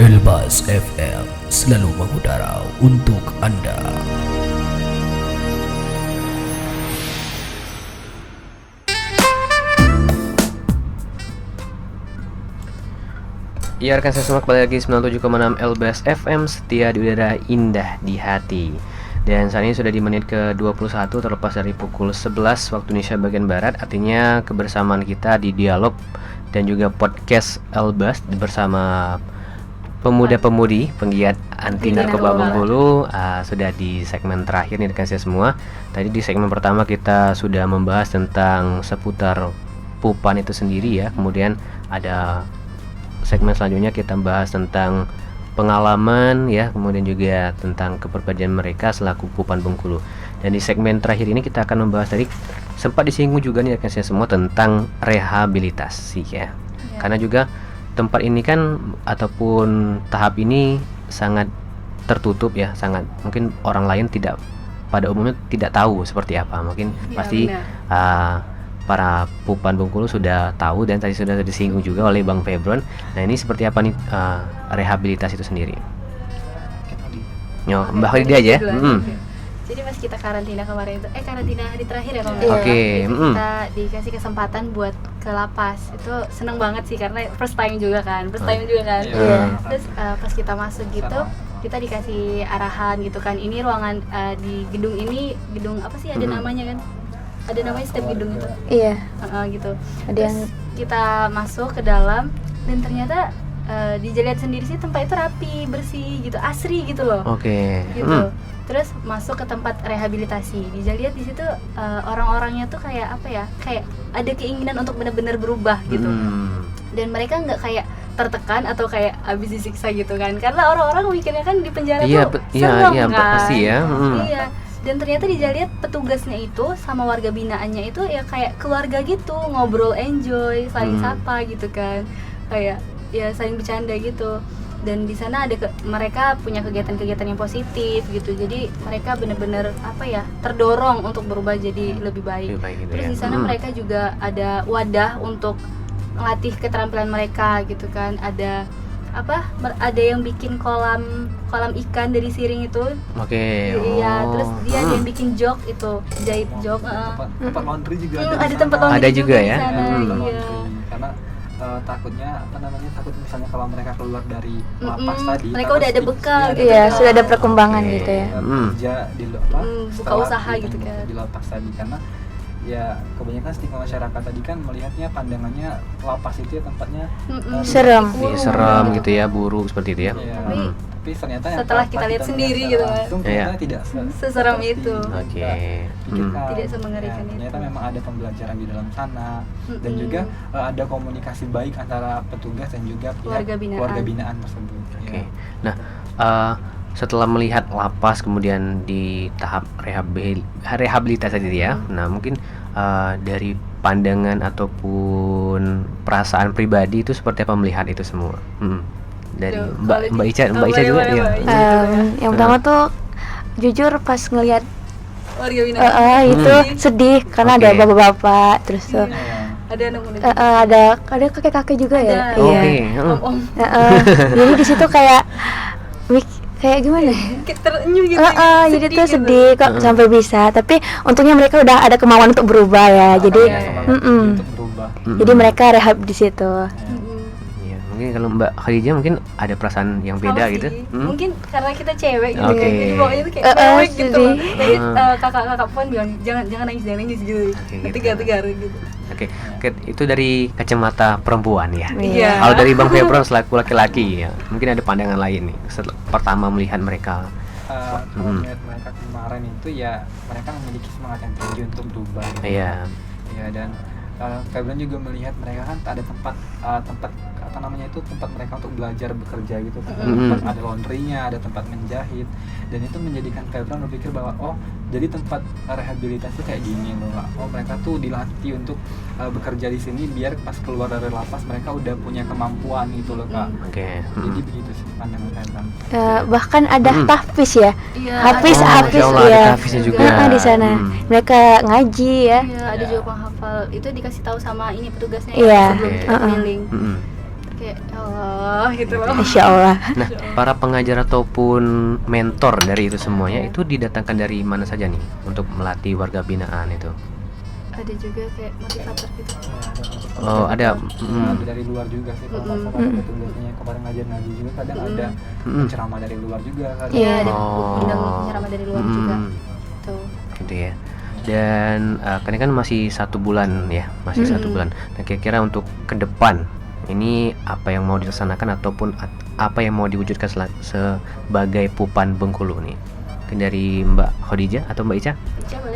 Elbas FM selalu mengudara untuk Anda. Ya rekan saya semua, kembali lagi 97,6 Elbas FM, setia di udara, indah di hati. Dan saat ini sudah di menit ke-21, terlepas dari pukul 11 waktu Indonesia bagian Barat. Artinya kebersamaan kita di dialog dan juga podcast Elbas bersama pemuda-pemudi penggiat anti narkoba Bengkulu sudah di segmen terakhir nih rekan saya semua. Tadi di segmen pertama kita sudah membahas tentang seputar Pupan itu sendiri ya. Kemudian ada segmen selanjutnya kita bahas tentang pengalaman ya, kemudian juga tentang kepribadian mereka selaku Pupan Bengkulu. Dan di segmen terakhir ini kita akan membahas, tadi sempat disinggung juga nih rekan saya semua, tentang rehabilitasi ya. Karena juga tempat ini kan ataupun tahap ini sangat tertutup ya, sangat mungkin orang lain tidak, pada umumnya tidak tahu seperti apa. Mungkin pasti para Pupan Bengkulu sudah tahu dan tadi sudah disinggung juga oleh Bang Febron. Nah ini seperti apa nih rehabilitasi itu sendiri? Mbak Khalidi aja. Jadi pas kita karantina kemarin itu, karantina hari terakhir ya kalau kita dikasih kesempatan buat ke lapas. Itu seneng banget sih karena first time juga kan. Terus pas kita masuk gitu, kita dikasih arahan gitu kan. Ini ruangan di gedung ini, gedung apa sih, ada namanya kan? Ada namanya setiap gedung itu. Iya. Gitu. Ada Terus yang kita masuk ke dalam dan ternyata dilihat sendiri sih tempat itu rapi, bersih gitu, asri gitu loh. Gitu. Terus masuk ke tempat rehabilitasi. Dilihat di situ orang-orangnya tuh kayak apa ya? Kayak ada keinginan untuk benar-benar berubah gitu. Dan mereka nggak kayak tertekan atau kayak habis disiksa gitu kan. Karena orang-orang mikirnya kan di penjara tuh serem kan. Pasti ya. Iya. Dan ternyata dilihat petugasnya itu sama warga binaannya itu ya kayak keluarga gitu, ngobrol enjoy, saling sapa gitu kan, kayak ya saling bercanda gitu. Dan di sana ada mereka punya kegiatan-kegiatan yang positif gitu, jadi mereka benar-benar apa ya, terdorong untuk berubah jadi lebih baik. Gitu. Terus di sana mereka juga ada wadah untuk melatih keterampilan mereka gitu kan, ada yang bikin kolam ikan dari siring itu. Iya, terus dia ada yang bikin jok itu, jahit jok. Tempat laundry juga ada tempat laundry juga ya. Di sana. Iya. Karena takutnya takut misalnya kalau mereka keluar dari lapas tadi, mereka udah ada bekal gitu. Iya, sudah ada perkembangan gitu ya. Kerja di buka usaha gitu kan di lapas tadi, karena ya kebanyakan stigma masyarakat tadi kan melihatnya, pandangannya lapas itu ya tempatnya serem gitu ya, buruk seperti itu ya. Tapi ternyata setelah kita lihat sendiri gitu kan, ternyata tidak seserem itu. Tidak semengerikan itu. Ternyata memang ada pembelajaran di dalam sana, dan juga ada komunikasi baik antara petugas dan juga pihak keluarga binaan tersebut. Nah, setelah melihat lapas kemudian di tahap rehabilitasi tadi ya, nah mungkin dari pandangan ataupun perasaan pribadi itu seperti apa melihat itu semua? Dari Mbak Ica juga ya. Yang pertama tuh jujur pas ngelihat warga binaan itu sedih karena ada bapak-bapak, terus tuh ada anak muda, ada kakek-kakek juga ya. Om. Jadi di situ kayak gimana? Terenyuh gitu. Jadi tuh sedih kok sampai bisa. Tapi untungnya mereka udah ada kemauan untuk berubah ya. Jadi, jadi mereka rehab di situ. Mungkin kalau Mbak Khadijah mungkin ada perasaan yang beda gitu. Mungkin karena kita cewek gitu kan. Jadi bawahnya tuh kayak cewek gitu. Jadi kakak-kakak pun bilang jangan nangis gitu. Tegar gitu. Oke, itu dari kacamata perempuan ya. Iya. Kalau dari Bang Febron selaku laki-laki ya, mungkin ada pandangan lain nih pertama melihat mereka. Melihat mereka kemarin itu ya, mereka memiliki semangat yang tinggi untuk berubah. Iya. Dan Febron juga melihat mereka kan ada tempat tempat mereka untuk belajar bekerja gitu kan. Tempat ada laundrynya, ada tempat menjahit, dan itu menjadikan Febron berpikir bahwa jadi tempat rehabilitasi kayak gini loh. Mereka tuh dilatih untuk bekerja di sini biar pas keluar dari lapas mereka udah punya kemampuan gitu loh Kak. Jadi begitu sih pandangan Febron. Bahkan ada tahfiz ya. Hafiz ya. Ada tahfiznya juga di sana. Mereka ngaji ya. Iya, ada juga penghafal. Itu dikasih tahu sama ini petugasnya sebelum kita keliling. kayak Allah gitu loh. Insya Allah. Nah, para pengajar ataupun mentor dari itu semuanya itu didatangkan dari mana saja nih untuk melatih warga binaan itu? Ada juga kayak motivator gitu. Oh, ada. Dari luar juga sih kalau nggak salah itu biasanya kemarin ngaji juga kadang ada penceramah dari luar juga kan. Iya, ada undang penceramah dari luar juga. Tuh. Gitu ya. Dan kan masih 1 bulan ya, masih 1 bulan. Nah, kira-kira untuk ke depan ini apa yang mau dilaksanakan ataupun apa yang mau diwujudkan sebagai Pupan Bengkulu nih? Mungkin dari Mbak Khadijah atau Mbak Ica?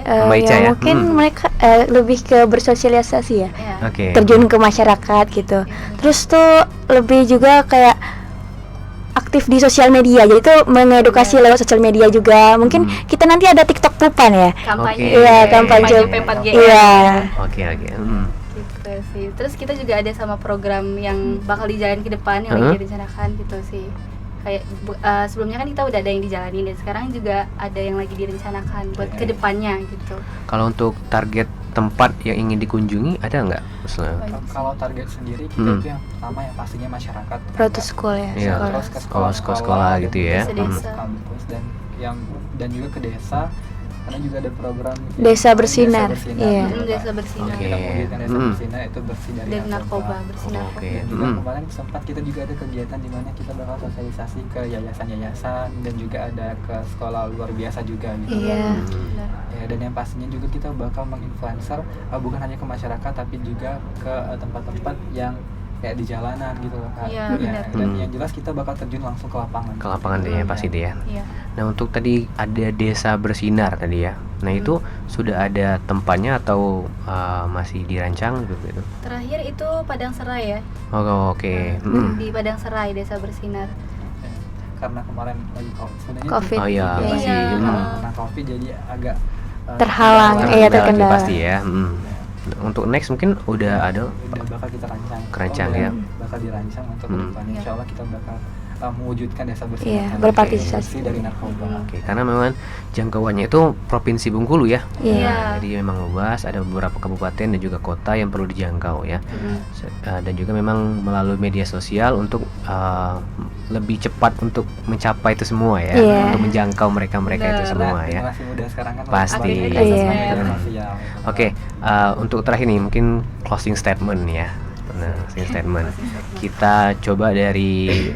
Mbak Ica ya. Mungkin mereka lebih ke bersosialisasi ya. Oke. Terjun ke masyarakat gitu. Terus tuh lebih juga kayak aktif di sosial media, jadi tuh mengedukasi lewat sosial media juga. Mungkin kita nanti ada TikTok Pupan ya. Kampanye. Iya, kampanye P4G. Iya. Oke. Gitu sih. Terus kita juga ada sama program yang bakal dijalani ke depan yang lagi direncanakan gitu sih. Kayak sebelumnya kan kita udah ada yang dijalani dan sekarang juga ada yang lagi direncanakan buat ke depannya gitu. Kalau untuk target tempat yang ingin dikunjungi ada nggak? Kalau target sendiri kita itu yang pertama yang pastinya masyarakat. Road to school ya. Iya. Terus ke Sekolah gitu ya. Kampus dan juga ke desa. Karena juga ada program Desa Bersinar. Iya. Desa Bersinar. Kita mewujudkan Desa Bersinar itu bersih dari narkoba, bersih narkoba. Dan juga kemarin sempat kita juga ada kegiatan di mana kita bakal sosialisasi ke yayasan-yayasan dan juga ada ke sekolah luar biasa juga gitu. Iya. Ya, dan yang pastinya juga kita bakal menginfluencer bukan hanya ke masyarakat tapi juga ke tempat-tempat yang kayak di jalanan gitu loh kan. Iya, Dan yang jelas kita bakal terjun langsung ke lapangan. Ke lapangan deh ya pasti deh ya. Iya. Nah, untuk tadi ada Desa Bersinar tadi ya. Nah, itu sudah ada tempatnya atau masih dirancang gitu? Terakhir itu Padang Serai ya. Oh, oke. Di Padang Serai Desa Bersinar. Karena kemarin lagi COVID. Oh iya, masih karena COVID jadi agak terhalang, terkendala. Pasti ya. Untuk next mungkin udah ada bakal kita rancang ya. Bakal dirancang untuk kedepannya. Insya Allah kita bakal mewujudkan Desa Bersih. Iya, berpartisipasi dari narkoba. Oke, karena memang jangkauannya itu Provinsi Bengkulu ya. Iya. Jadi memang luas, ada beberapa kabupaten dan juga kota yang perlu dijangkau ya. Dan juga memang melalui media sosial untuk lebih cepat untuk mencapai itu semua ya, untuk menjangkau mereka-mereka itu semua ya. Generasi muda sekarang kan pasti. Oke, untuk terakhir nih mungkin closing statement ya. Nah, closing statement. Kita coba dari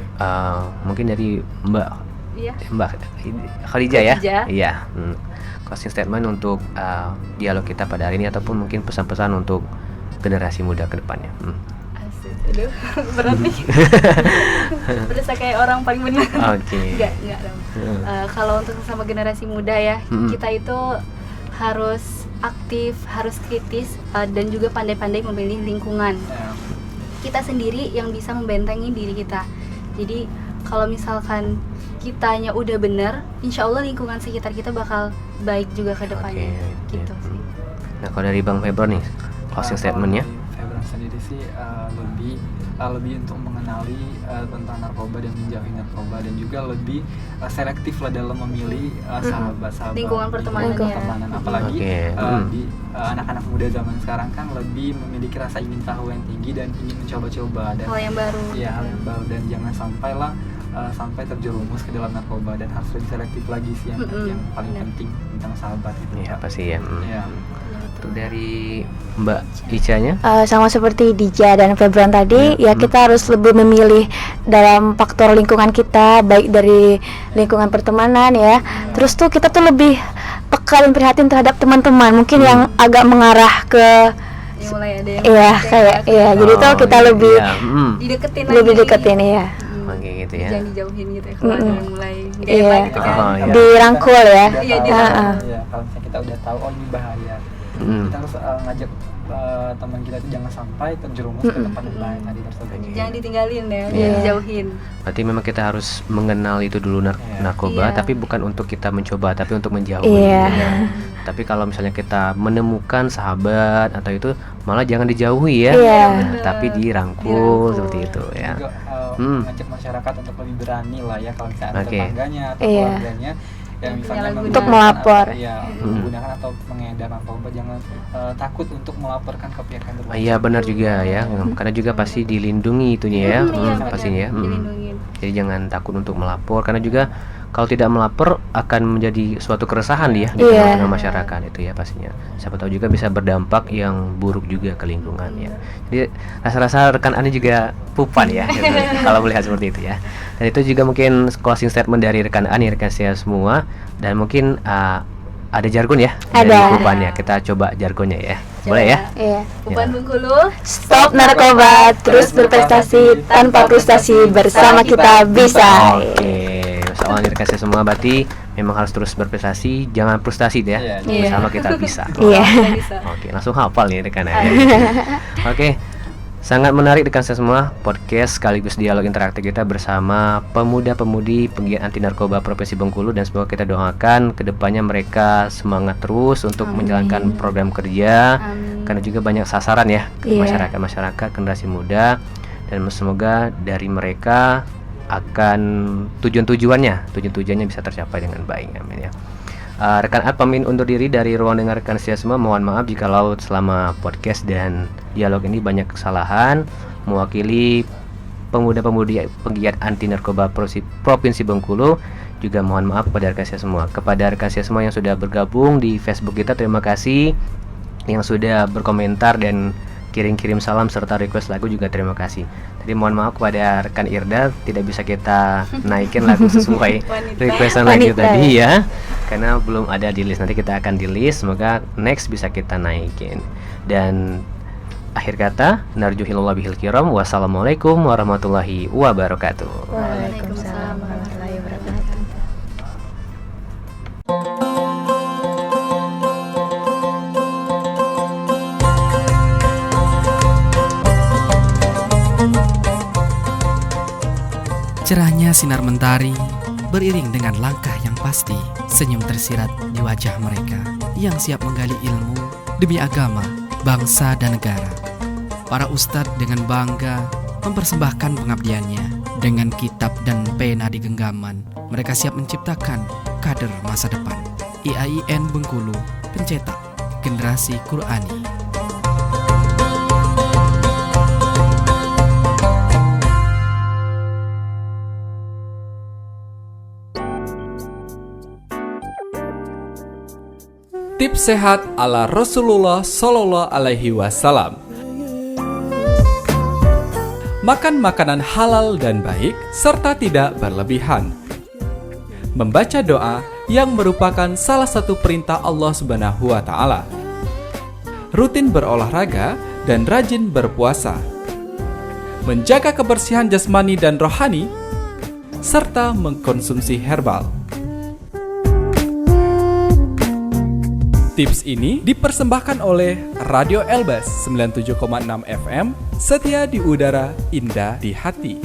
mungkin dari Mbak Khadijah ya. Iya. Closing statement untuk dialog kita pada hari ini ataupun mungkin pesan-pesan untuk generasi muda ke depannya. Aduh, berat nih. Berasa kayak orang paling benar. Oke. Enggak dong. Kalau untuk sesama generasi muda ya, kita itu harus aktif, harus kritis, dan juga pandai-pandai memilih lingkungan. Kita sendiri yang bisa membentengi diri kita. Jadi kalau misalkan kitanya udah benar, insya Allah lingkungan sekitar kita bakal baik juga ke depannya. Gitu sih. Nah, kalau dari Bang Febron nih, closing statementnya? Febron sendiri sih lebih untuk mengenali tentang narkoba dan menjauhi narkoba dan juga lebih selektif lah dalam memilih sahabat-sahabat lingkungan pertemanan. Apalagi di anak-anak muda zaman sekarang kan lebih memiliki rasa ingin tahu yang tinggi dan ingin mencoba-coba dan hal yang baru. Iya, hal yang baru dan jangan sampai terjerumus ke dalam narkoba dan harus lebih selektif lagi sih yang paling penting tentang sahabat itu. Iya, pasti ya. Iya. Untuk dari Mbak Ica-nya? Sama seperti Dija dan Febron tadi, ya kita harus lebih memilih dalam faktor lingkungan kita, baik dari lingkungan pertemanan ya. Terus tuh kita tuh lebih peka dan prihatin terhadap teman-teman, mungkin yang agak mengarah ke mulai ada yang jadi tuh kita lebih dideketin ya. Oke gitu ya. Jangan dijauhin gitu ya. Kalau ada yang mulai enggak enak gitu kan. Dirangkul ya. Iya, kalau misalnya kita udah tahu ini bahaya. Kita harus ngajak teman kita itu jangan sampai terjerumus ke tempat yang bahaya tadi tersebut. Jangan ditinggalin ya, jangan dijauhin. Berarti memang kita harus mengenal itu dulu narkoba, tapi bukan untuk kita mencoba, tapi untuk menjauhi. Tapi kalau misalnya kita menemukan sahabat atau itu malah jangan dijauhi ya, tapi dirangkul seperti itu ya. Juga ngajak masyarakat untuk lebih berani lah ya kalau misalnya tetangganya atau keluarganya yang misalnya untuk melapor. menggunakan atau mengedar narkoba, jangan takut untuk melaporkan ke pihak yang berwajib. Iya benar juga ya, karena juga pasti dilindungi itunya ya, pastinya ya. Dilindungin. Jadi jangan takut untuk melapor, karena juga kalau tidak melapor akan menjadi suatu keresahan ya di tengah masyarakat itu ya pastinya. Siapa tahu juga bisa berdampak yang buruk juga ke lingkungan ya. Jadi rasa-rasa rekan Ani juga pupan ya gitu, kalau melihat seperti itu ya. Dan itu juga mungkin closing statement dari rekan Ani, rekan saya semua. Dan mungkin ada jargon ya dari pupan ya. Kita coba jargonnya ya. Boleh ya? Iya. Pupan Bengkulu, Stop narkoba, terus berprestasi, tanpa frustasi, bersama kita bisa. Oke. Soalnya rekan saya semua berarti memang harus terus berprestasi, jangan frustasi ya. Bersama kita bisa. Oke, langsung hafal nih rekan ya. Oke. Sangat menarik rekan saya semua, podcast sekaligus dialog interaktif kita bersama pemuda-pemudi penggiat anti narkoba Provinsi Bengkulu, dan semoga kita doakan kedepannya mereka semangat terus untuk menjalankan program kerja. Karena juga banyak sasaran ya masyarakat generasi muda, dan semoga dari mereka akan tujuannya bisa tercapai dengan baik, amin ya. Rekan Ad pamit undur diri dari ruang dengar rekan saya semua. Mohon maaf jikalau selama podcast dan dialog ini banyak kesalahan. Mewakili pemuda-pemudi penggiat anti narkoba Provinsi Bengkulu, juga mohon maaf kepada rekan saya semua. Kepada rekan saya semua yang sudah bergabung di Facebook kita, terima kasih. Yang sudah berkomentar dan kirim-kirim salam serta request lagu juga terima kasih. Jadi mohon maaf kepada rekan Irda, tidak bisa kita naikin lagu sesuai requestan lagu tadi ya, karena belum ada di list. Nanti kita akan di list, semoga next bisa kita naikin. Dan akhir kata, narjuhilullah bihil kiram, wassalamualaikum warahmatullahi wabarakatuh. Waalaikumsalam warahmatullahi wabarakatuh. Cerahnya sinar mentari beriring dengan langkah yang pasti, senyum tersirat di wajah mereka yang siap menggali ilmu demi agama, bangsa dan negara. Para ustadz dengan bangga mempersembahkan pengabdiannya. Dengan kitab dan pena di genggaman, mereka siap menciptakan kader masa depan. IAIN Bengkulu, pencetak generasi Qurani. Tips sehat ala Rasulullah Shallallahu Alaihi Wasallam. Makan makanan halal dan baik serta tidak berlebihan. Membaca doa yang merupakan salah satu perintah Allah Subhanahu wa Ta'ala. Rutin berolahraga dan rajin berpuasa. Menjaga kebersihan jasmani dan rohani serta mengkonsumsi herbal. Tips ini dipersembahkan oleh Radio Elbas 97,6 FM, setia di udara, indah di hati.